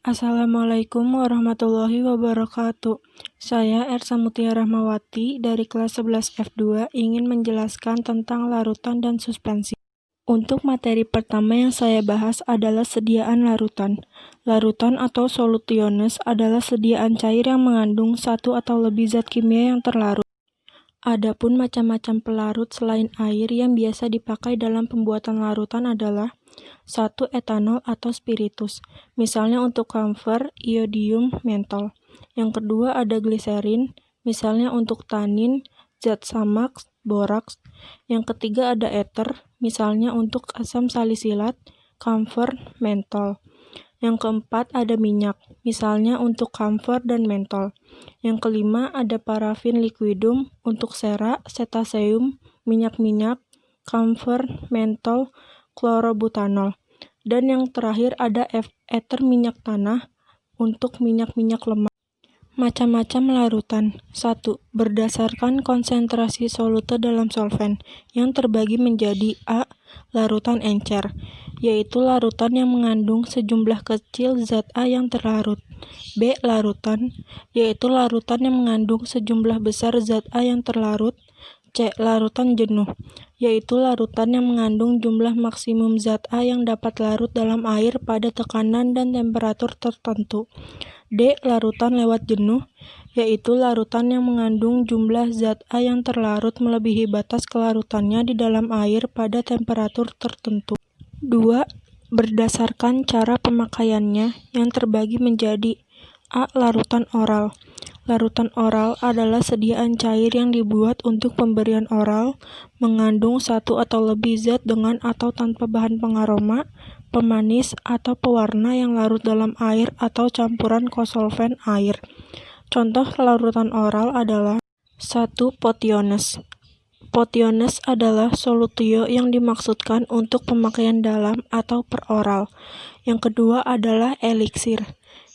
Assalamualaikum warahmatullahi wabarakatuh. Saya Ersa Mutia Rahmawati dari kelas 11 F2 ingin menjelaskan tentang larutan dan suspensi. Untuk materi pertama yang saya bahas adalah sediaan larutan. Larutan atau solutiones adalah sediaan cair yang mengandung satu atau lebih zat kimia yang terlarut. Adapun macam-macam pelarut selain air yang biasa dipakai dalam pembuatan larutan adalah 1. Etanol atau spiritus, misalnya untuk kamfer, iodium, mentol. Yang kedua ada gliserin, misalnya untuk tanin, zat samaks, boraks. Yang ketiga ada ether, misalnya untuk asam salisilat, kamfer, mentol. Yang keempat ada minyak, misalnya untuk kamfer dan mentol. Yang kelima ada parafin liquidum untuk sera, cetaceum, minyak-minyak, kamfer, mentol, klorobutanol. Dan yang terakhir ada ether minyak tanah untuk minyak-minyak lemak. Macam-macam larutan. 1. Berdasarkan konsentrasi solute dalam solvent, yang terbagi menjadi A. Larutan encer, yaitu larutan yang mengandung sejumlah kecil zat A yang terlarut. B. Larutan, yaitu larutan yang mengandung sejumlah besar zat A yang terlarut. C. Larutan jenuh, yaitu larutan yang mengandung jumlah maksimum zat A yang dapat larut dalam air pada tekanan dan temperatur tertentu. D. Larutan lewat jenuh, yaitu larutan yang mengandung jumlah zat A yang terlarut melebihi batas kelarutannya di dalam air pada temperatur tertentu. 2. Berdasarkan cara pemakaiannya yang terbagi menjadi A. Larutan oral. Larutan oral adalah sediaan cair yang dibuat untuk pemberian oral, mengandung satu atau lebih zat dengan atau tanpa bahan pengaroma, pemanis, atau pewarna yang larut dalam air atau campuran kosolvent air. Contoh larutan oral adalah 1. Potiones. Potiones adalah solutio yang dimaksudkan untuk pemakaian dalam atau peroral. Yang kedua adalah eliksir.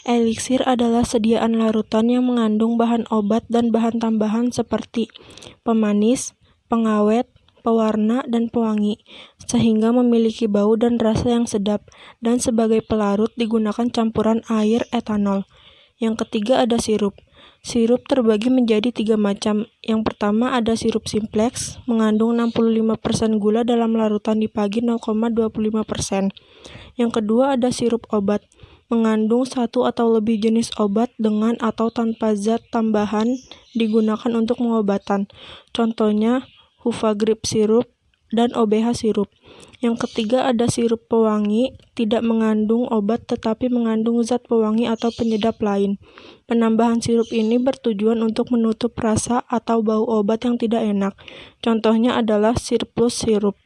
Eliksir adalah sediaan larutan yang mengandung bahan obat dan bahan tambahan seperti pemanis, pengawet, pewarna, dan pewangi, sehingga memiliki bau dan rasa yang sedap, dan sebagai pelarut digunakan campuran air etanol. Yang ketiga ada sirup. Sirup terbagi menjadi 3 macam. Yang pertama ada sirup simplex, mengandung 65% gula dalam larutan dipagi 0,25%. Yang kedua ada sirup obat, mengandung satu atau lebih jenis obat dengan atau tanpa zat tambahan digunakan untuk pengobatan. Contohnya Huvagrip sirup dan OBH sirup. Yang ketiga ada sirup pewangi, tidak mengandung obat tetapi mengandung zat pewangi atau penyedap lain. Penambahan sirup ini bertujuan untuk menutup rasa atau bau obat yang tidak enak. Contohnya adalah surplus sirup.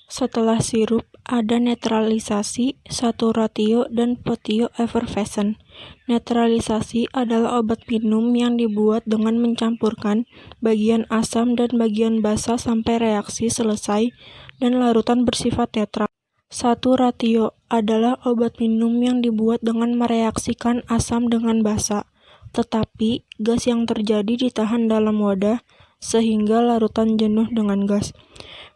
Setelah sirup, ada netralisasi, saturatio, dan potio-effervescent. Netralisasi adalah obat minum yang dibuat dengan mencampurkan bagian asam dan bagian basa sampai reaksi selesai dan larutan bersifat netral. Saturatio adalah obat minum yang dibuat dengan mereaksikan asam dengan basa, tetapi gas yang terjadi ditahan dalam wadah sehingga larutan jenuh dengan gas.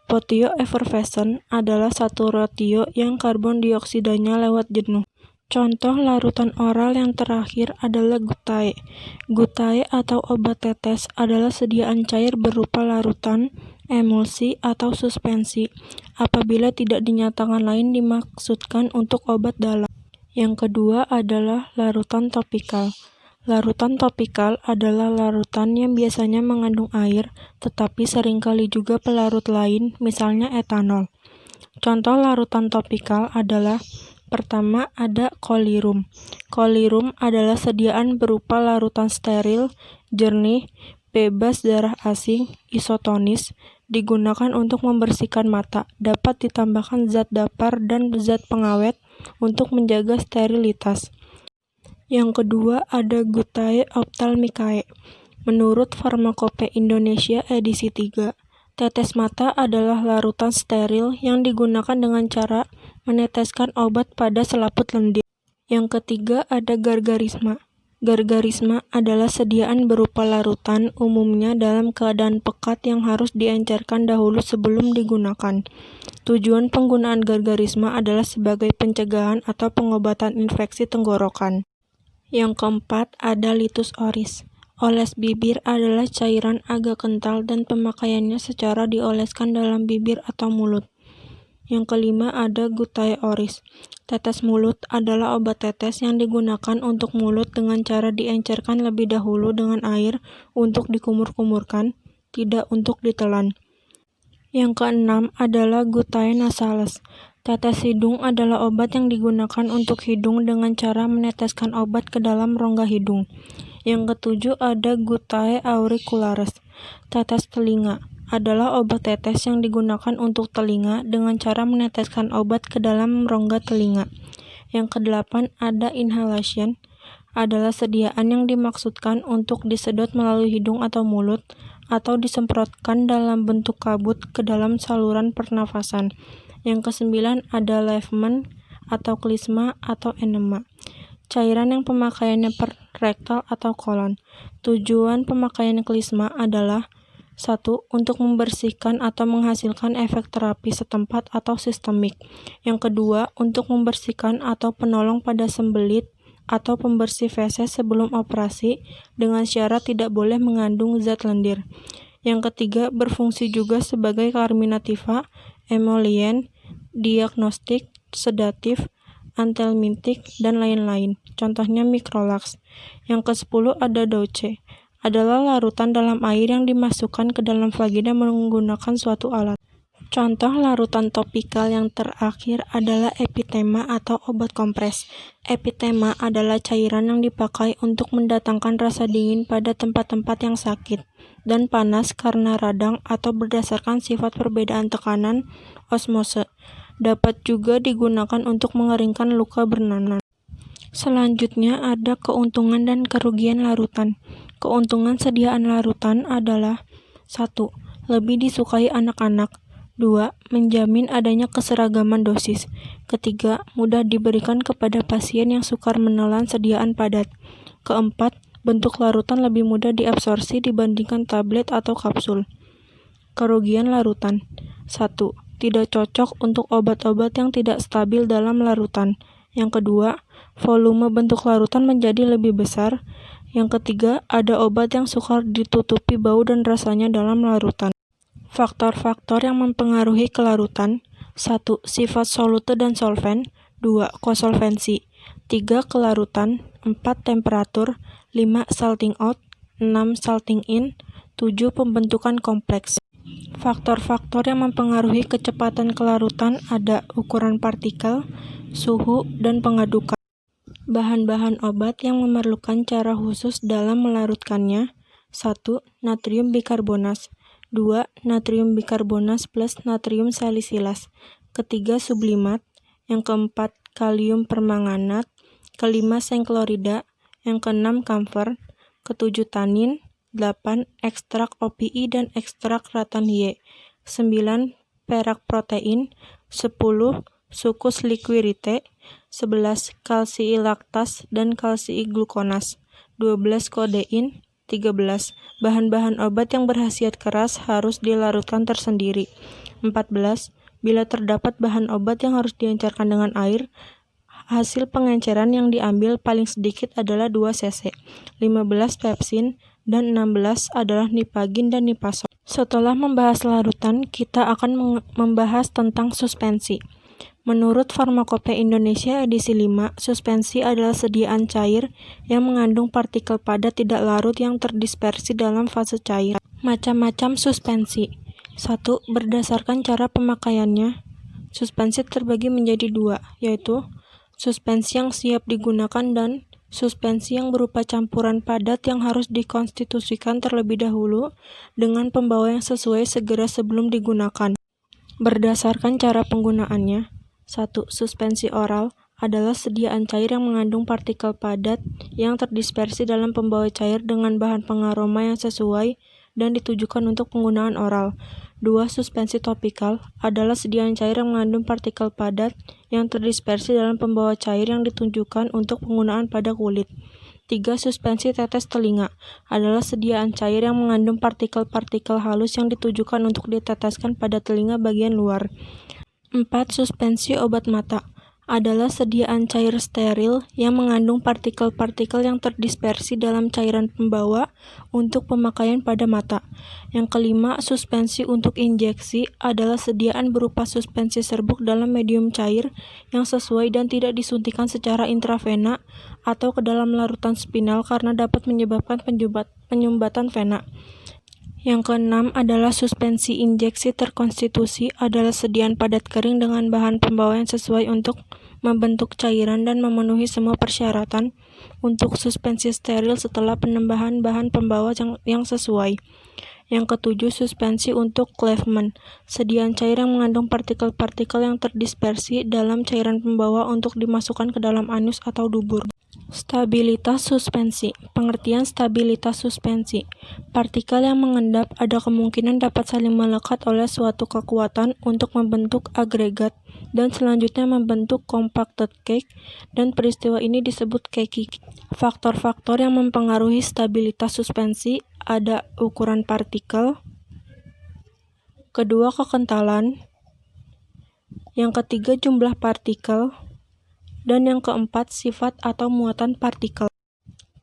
Potio-effervescent adalah saturatio yang karbon dioksidanya lewat jenuh. Contoh larutan oral yang terakhir adalah gutae. Gutae atau obat tetes adalah sediaan cair berupa larutan, emulsi, atau suspensi, apabila tidak dinyatakan lain dimaksudkan untuk obat dalam. Yang kedua adalah larutan topikal. Larutan topikal adalah larutan yang biasanya mengandung air, tetapi seringkali juga pelarut lain, misalnya etanol. Contoh larutan topikal adalah pertama ada kolirum. Kolirum adalah sediaan berupa larutan steril, jernih, bebas darah asing, isotonis, digunakan untuk membersihkan mata, dapat ditambahkan zat dapar dan zat pengawet untuk menjaga sterilitas. Yang kedua ada gutae ophthalmicae. Menurut Farmakope Indonesia edisi 3, tetes mata adalah larutan steril yang digunakan dengan cara meneteskan obat pada selaput lendir. Yang ketiga ada gargarisma. Gargarisma adalah sediaan berupa larutan, umumnya dalam keadaan pekat yang harus diencerkan dahulu sebelum digunakan. Tujuan penggunaan gargarisma adalah sebagai pencegahan atau pengobatan infeksi tenggorokan. Yang keempat, ada litus oris. Oles bibir adalah cairan agak kental dan pemakaiannya secara dioleskan dalam bibir atau mulut. Yang kelima, ada gutae oris. Tetes mulut adalah obat tetes yang digunakan untuk mulut dengan cara diencerkan lebih dahulu dengan air untuk dikumur-kumurkan, tidak untuk ditelan. Yang keenam adalah gutae nasales. Tetes hidung adalah obat yang digunakan untuk hidung dengan cara meneteskan obat ke dalam rongga hidung. Yang ketujuh ada gutae auricularis. Tetes telinga adalah obat tetes yang digunakan untuk telinga dengan cara meneteskan obat ke dalam rongga telinga. Yang kedelapan ada inhalation, adalah sediaan yang dimaksudkan untuk disedot melalui hidung atau mulut, atau disemprotkan dalam bentuk kabut ke dalam saluran pernafasan. Yang kesembilan ada lavement atau klisma atau enema, cairan yang pemakaiannya per rektal atau kolon. Tujuan pemakaian klisma adalah 1. Untuk membersihkan atau menghasilkan efek terapi setempat atau sistemik. Yang kedua, untuk membersihkan atau penolong pada sembelit atau pembersih feses sebelum operasi dengan syarat tidak boleh mengandung zat lendir. Yang ketiga, berfungsi juga sebagai carminativa, emolient, diagnostik, sedatif, antelmintik, dan lain-lain. Contohnya mikrolax. Yang ke-10 ada douche, adalah larutan dalam air yang dimasukkan ke dalam vagina menggunakan suatu alat. Contoh larutan topikal yang terakhir adalah epitema atau obat kompres. Epitema adalah cairan yang dipakai untuk mendatangkan rasa dingin pada tempat-tempat yang sakit dan panas karena radang atau berdasarkan sifat perbedaan tekanan osmose. Dapat juga digunakan untuk mengeringkan luka bernanah. Selanjutnya ada keuntungan dan kerugian larutan. Keuntungan sediaan larutan adalah 1. Lebih disukai anak-anak. 2. Menjamin adanya keseragaman dosis. Ketiga, mudah diberikan kepada pasien yang sukar menelan sediaan padat. Keempat, bentuk larutan lebih mudah diabsorpsi dibandingkan tablet atau kapsul. Kerugian larutan. 1. Tidak cocok untuk obat-obat yang tidak stabil dalam larutan. Yang kedua, volume bentuk larutan menjadi lebih besar. Yang ketiga, ada obat yang sukar ditutupi bau dan rasanya dalam larutan. Faktor-faktor yang mempengaruhi kelarutan. 1. Sifat solute dan solven. 2. Kosolvensi. 3. Kelarutan. 4. Temperatur. 5. Salting out. 6. Salting in. 7. Pembentukan kompleks. Faktor-faktor yang mempengaruhi kecepatan kelarutan ada ukuran partikel, suhu, dan pengadukan. Bahan-bahan obat yang memerlukan cara khusus dalam melarutkannya. 1. Natrium bikarbonas. 2. Natrium bikarbonas plus natrium salisilas. Ketiga, sublimat. Yang keempat, kalium permanganat. Kelima, sengklorida. Yang keenam, kamfer. Ketujuh, tanin. 8. Ekstrak OPI dan ekstrak ratan Y. 9. Perak protein. 10. Sucus liquirite. 11. Kalsii laktas dan kalsii glukonas. 12. Kodein. 13. Bahan-bahan obat yang berkhasiat keras harus dilarutkan tersendiri. 14. Bila terdapat bahan obat yang harus diencerkan dengan air, hasil pengenceran yang diambil paling sedikit adalah 2 cc. 15. Pepsin dan 16 adalah nipagin dan nipasol. Setelah membahas larutan, kita akan membahas tentang suspensi. Menurut Farmakopeia Indonesia edisi 5, suspensi adalah sediaan cair yang mengandung partikel padat tidak larut yang terdispersi dalam fase cair. Macam-macam suspensi. 1. Berdasarkan cara pemakaiannya, suspensi terbagi menjadi 2, yaitu suspensi yang siap digunakan dan suspensi yang berupa campuran padat yang harus dikonstitusikan terlebih dahulu dengan pembawa yang sesuai segera sebelum digunakan. Berdasarkan cara penggunaannya, 1. Suspensi oral adalah sediaan cair yang mengandung partikel padat yang terdispersi dalam pembawa cair dengan bahan pengaroma yang sesuai dan ditujukan untuk penggunaan oral. 2. Suspensi topikal adalah sediaan cair yang mengandung partikel padat yang terdispersi dalam pembawa cair yang ditujukan untuk penggunaan pada kulit. 3. Suspensi tetes telinga adalah sediaan cair yang mengandung partikel-partikel halus yang ditujukan untuk diteteskan pada telinga bagian luar. 4. Suspensi obat mata adalah sediaan cair steril yang mengandung partikel-partikel yang terdispersi dalam cairan pembawa untuk pemakaian pada mata. Yang kelima, suspensi untuk injeksi adalah sediaan berupa suspensi serbuk dalam medium cair yang sesuai dan tidak disuntikan secara intravena atau ke dalam larutan spinal karena dapat menyebabkan penyumbatan vena. Yang keenam adalah suspensi injeksi terkonstitusi adalah sediaan padat kering dengan bahan pembawa yang sesuai untuk membentuk cairan dan memenuhi semua persyaratan untuk suspensi steril setelah penambahan bahan pembawa yang sesuai. Yang ketujuh, suspensi untuk Cleveman, sediaan cair yang mengandung partikel-partikel yang terdispersi dalam cairan pembawa untuk dimasukkan ke dalam anus atau dubur. Stabilitas suspensi. Pengertian stabilitas suspensi. Partikel yang mengendap ada kemungkinan dapat saling melekat oleh suatu kekuatan untuk membentuk agregat dan selanjutnya membentuk compacted cake, dan peristiwa ini disebut cakey. Faktor-faktor yang mempengaruhi stabilitas suspensi ada ukuran partikel, kedua kekentalan, yang ketiga jumlah partikel, dan yang keempat sifat atau muatan partikel.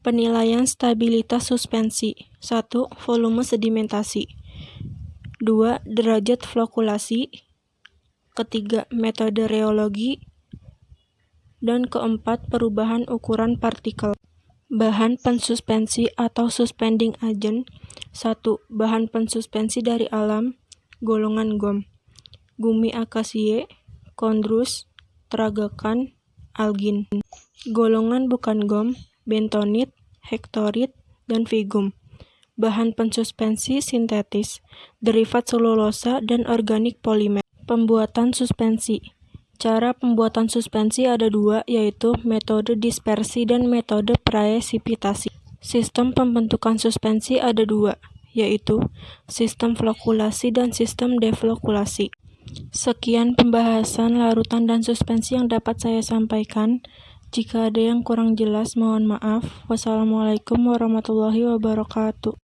Penilaian stabilitas suspensi. 1. Volume sedimentasi. 2. Derajat flokulasi. Ketiga, metode reologi. Dan keempat, perubahan ukuran partikel. Bahan pensuspensi atau suspending agent. 1. Bahan pensuspensi dari alam, golongan gom, gumi akasie, chondrus, tragakan, algin. Golongan bukan gom, bentonit, hektorit, dan vigum. Bahan pensuspensi sintetis, derivat selulosa dan organik polimer. Pembuatan suspensi. Cara pembuatan suspensi ada dua, yaitu metode dispersi dan metode presipitasi. Sistem pembentukan suspensi ada dua, yaitu sistem flokulasi dan sistem deflokulasi. Sekian pembahasan larutan dan suspensi yang dapat saya sampaikan. Jika ada yang kurang jelas, mohon maaf. Wassalamualaikum warahmatullahi wabarakatuh.